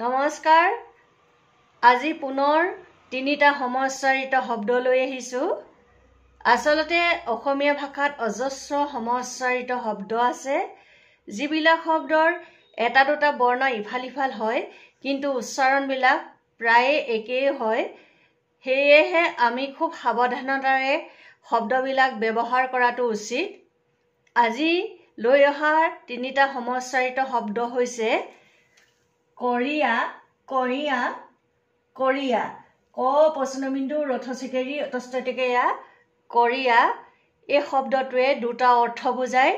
নমস্কাৰ আজি পুনৰ তিনিটা সমস্যাৰিত শব্দ লৈ আহিছো আসলতে অসমীয়া ভাষাত অজস্ৰ সমস্যাৰিত শব্দ আছে যিবিলাক শব্দৰ এটা দুটা বৰ্ণ ইফাল ইফাল হয় কিন্তু উচ্চাৰণ বিলাক প্ৰায় একেই হয় হেয়েহে আমি খুব সাৱধানতাৰে শব্দবিলাক ব্যৱহাৰ কৰাটো উচিত আজি লৈ অহা তিনিটা সমস্যাৰিত শব্দ হৈছে কৰিয়া কৰিয়া কৰিয়া ক প্ৰশ্নবিন্দু ৰথচিকেৰি অতষ্টটিকেয়া কৰিয়া এই শব্দটোৱে দুটা অৰ্থ বুজায়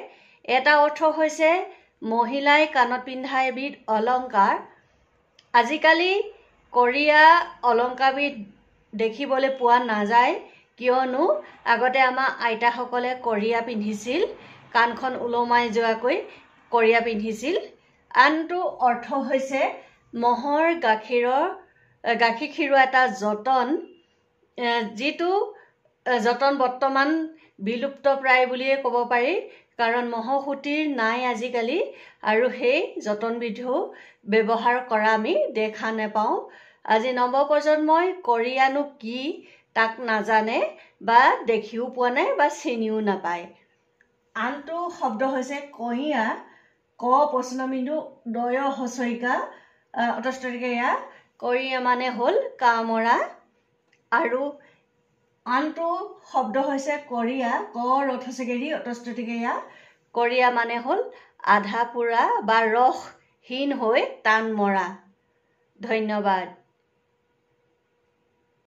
এটা অৰ্থ হৈছে মহিলাই কাণত পিন্ধা এবিধ অলংকাৰ আজিকালি কৰিয়া অলংকাৰবিধ দেখিবলৈ পোৱা নাযায় কিয়নো আগতে আমাৰ আইতাসকলে কৰিয়া পিন্ধিছিল কাণখন ওলমাই যোৱাকৈ কৰিয়া পিন্ধিছিল আনটো অৰ্থ হৈছে মহৰ গাখীৰ খিৰোৱা এটা যতন যিটো যতন বৰ্তমান বিলুপ্ত প্ৰায় বুলিয়ে ক'ব পাৰি কাৰণ মহসুটিৰ নাই আজিকালি আৰু সেই যতনবিধিও ব্যৱহাৰ কৰা আমি দেখা নাপাওঁ আজি নৱপ্ৰজন্মই কৰিয়ানো কি তাক নাজানে বা দেখিও পোৱা নাই বা চিনিও নাপায় আনটো শব্দ হৈছে কইয়া ক প্ৰশ্নবিন্দু দয় হচইকা অতষ্টটিকেয়া কৰিয়া মানে হ'ল কামৰা আৰু আনটো শব্দ হৈছে কৰিয়া ক ৰথচিকেৰি অতষ্টটিকেয়া কৰিয়া মানে হ'ল আধা পুৰা বা ৰসহীন হৈ টান মৰা ধন্যবাদ